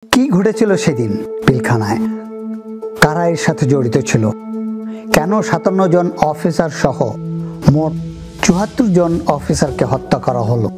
কি ঘটেছিল সেদিন পিলখানায়, কারা এর সাথে জড়িত ছিল, কেন ৫৭ জন অফিসার সহ মোট ৭৪ জন অফিসারকে হত্যা করা হলো।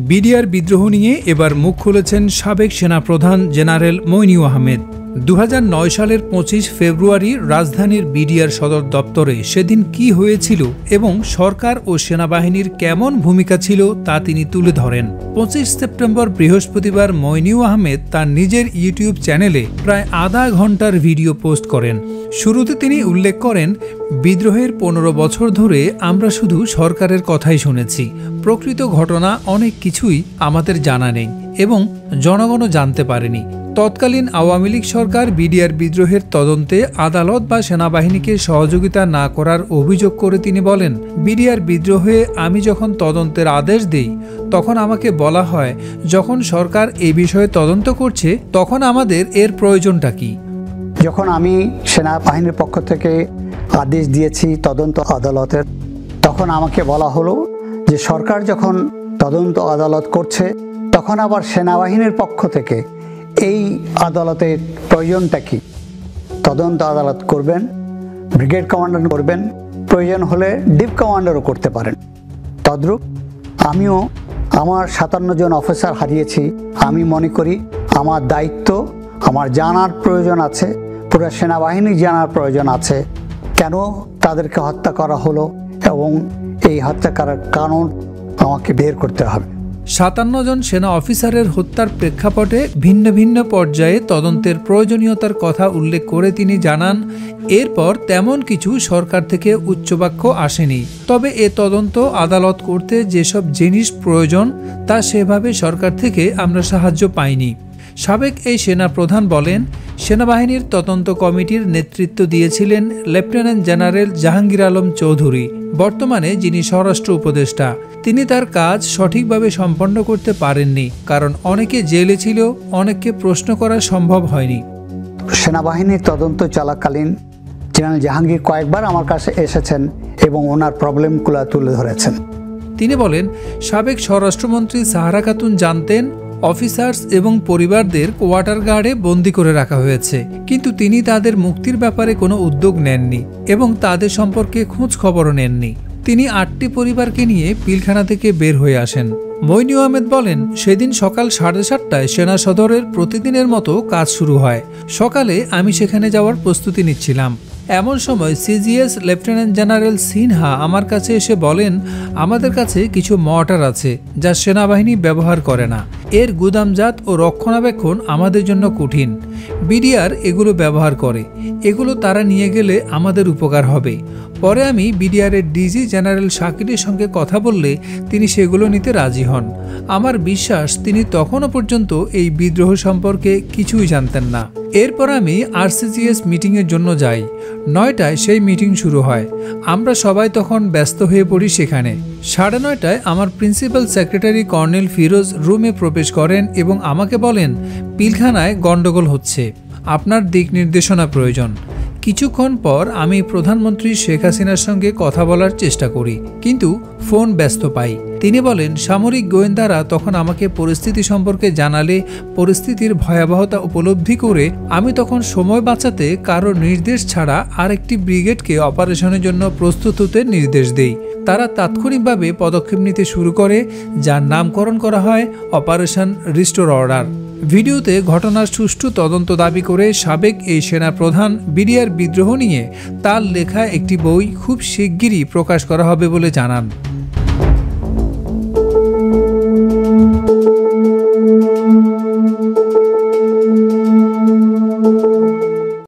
বিডিআর বিদ্রোহ নিয়ে এবার মুখ খুলেছেন সাবেক সেনাপ্রধান জেনারেল মইনুল আহমেদ। ২০০৯ সালের ২৫ ফেব্রুয়ারি রাজধানীর বিডিআর সদর দপ্তরে সেদিন কি হয়েছিল এবং সরকার ও সেনাবাহিনীর কেমন ভূমিকা ছিল তা তিনি তুলে ধরেন। ২৫ সেপ্টেম্বর বৃহস্পতিবার মইনুল আহমেদ তার নিজের ইউটিউব চ্যানেলে প্রায় আধা ঘন্টার ভিডিও পোস্ট করেন। শুরুতে তিনি উল্লেখ করেন, বিদ্রোহের ১৫ বছর ধরে আমরা শুধু সরকারের কথাই শুনেছি, প্রকৃত ঘটনা অনেক কিছুই আমাদের জানা নেই এবং জনগণও জানতে পারেনি। তৎকালীন আওয়ামী লীগ সরকার বিডিআর বিদ্রোহের তদন্তে আদালত বা সেনাবাহিনীকে সহযোগিতা না করার অভিযোগ করে তিনি বলেন, বিডিআর বিদ্রোহে আমি যখন তদন্তের আদেশ দেই তখন আমাকে বলা হয়, যখন সরকার এই বিষয়ে তদন্ত করছে তখন আমাদের এর প্রয়োজনটা কি। যখন আমি সেনাবাহিনীর পক্ষ থেকে আদেশ দিয়েছি তদন্ত আদালতের, তখন আমাকে বলা হলো যে সরকার যখন তদন্ত আদালত করছে তখন আবার সেনাবাহিনীর পক্ষ থেকে এই আদালতের প্রয়োজনটা কি। তদন্ত আদালত করবেন, ব্রিগেড কমান্ডার করবেন, প্রয়োজন হলে ডিপ কমান্ডারও করতে পারেন। তদ্রূপ আমিও আমার ৫৭ জন অফিসার হারিয়েছি। আমি মনে করি আমার দায়িত্ব, আমার জানার প্রয়োজন আছে, পুরো সেনাবাহিনী জানার প্রয়োজন আছে কেন তাদেরকে হত্যা করা হলো এবং এই হত্যা করার কারণ আমাকে বের করতে হবে। ৫৭ জন সেনা অফিসারের হত্যার প্রেক্ষাপটে ভিন্ন ভিন্ন পর্যায়ে তদন্তের প্রয়োজনীয়তার কথা উল্লেখ করে তিনি জানান, এরপর তেমন কিছু সরকার থেকে উচ্চবাক্য আসেনি, তবে এ তদন্ত আদালত করতে যেসব জিনিস প্রয়োজন তা সেভাবে সরকার থেকে আমরা সাহায্য পাইনি। সাবেক এই সেনাপ্রধান বলেন, সেনাবাহিনীর তদন্ত কমিটির নেতৃত্ব দিয়েছিলেন লেফটেন্যান্ট জেনারেল জাহাঙ্গীর আলম চৌধুরী, বর্তমানে যিনি স্বরাষ্ট্র উপদেষ্টা। তিনি তার কাজ সঠিকভাবে সম্পন্ন করতে পারেননি, কারণ অনেকে জেলে ছিল, অনেককে প্রশ্ন করা সম্ভব হয়নি। সেনাবাহিনীর তদন্ত চলাকালীন জেনারেল জাহাঙ্গীর কয়েকবার আমার কাছে এসেছেন এবং ওনার প্রবলেমগুলো তুলে ধরেছেন। তিনি বলেন, সাবেক স্বরাষ্ট্রমন্ত্রী সাহারা খাতুন জানতেন অফিসার্স এবং পরিবারদের কোয়ার্টার গার্ডে বন্দী করে রাখা হয়েছে, কিন্তু তিনি তাদের মুক্তির ব্যাপারে কোনো উদ্যোগ নেননি এবং তাদের সম্পর্কে খোঁজ খবরও নেননি। তিনি ৮টি পরিবারকে নিয়ে পিলখানা থেকে বের হয়ে আসেন। মইনুল আহমেদ বলেন, সেদিন সকাল 7:30টায় সেনা সদরের প্রতিদিনের মতো কাজ শুরু হয়। সকালে আমি সেখানে যাওয়ার প্রস্তুতি নিচ্ছিলাম। এমন সময় সিজিএস লেফটেন্যান্ট জেনারেল সিনহা আমার কাছে এসে বলেন, আমাদের কাছে কিছু মর্টার আছে যা সেনাবাহিনী ব্যবহার করে না, এর গুদামজাত ও রক্ষণাবেক্ষণ আমাদের জন্য কঠিন। বিডিআর এগুলো ব্যবহার করে, এগুলো তারা নিয়ে গেলে আমাদের উপকার হবে। পরে আমি বিডিআরের ডিজি জেনারেল শাকিরের সঙ্গে কথা বললে তিনি সেগুলো নিতে রাজি হন। আমার বিশ্বাস তিনি তখনও পর্যন্ত এই বিদ্রোহ সম্পর্কে কিছুই জানতেন না। এরপর আমি আরসিজিএস মিটিংয়ের জন্য যাই। 9টায় সেই মিটিং শুরু হয়। আমরা সবাই তখন ব্যস্ত হয়ে পড়ি সেখানে। 9:30টায় আমার প্রিন্সিপাল সেক্রেটারি কর্নেল ফিরোজ রুমে প্রবেশ করেন এবং আমাকে বলেন, পিলখানায় গন্ডগোল হচ্ছে, আপনার দিক নির্দেশনা প্রয়োজন। কিছুক্ষণ পর আমি প্রধানমন্ত্রী শেখ হাসিনার সঙ্গে কথা বলার চেষ্টা করি, কিন্তু ফোন ব্যস্ত পাই। তিনি বলেন, সামরিক গোয়েন্দারা তখন আমাকে পরিস্থিতি সম্পর্কে জানালে পরিস্থিতির ভয়াবহতা উপলব্ধি করে আমি তখন সময় বাঁচাতে কারো নির্দেশ ছাড়া আরেকটি ব্রিগেডকে অপারেশনের জন্য প্রস্তুত হতে নির্দেশ দেই। তারা তাৎক্ষণিকভাবে পদক্ষেপ নিতে শুরু করে, যার নামকরণ করা হয় অপারেশন রিস্টোর অর্ডার। ভিডিওতে ঘটনার সুষ্ঠু তদন্ত দাবি করে সাবেক এই সেনাপ্রধান বিডিআর বিদ্রোহ নিয়ে তার লেখা একটি বই খুব শিগগিরই প্রকাশ করা হবে বলে জানান।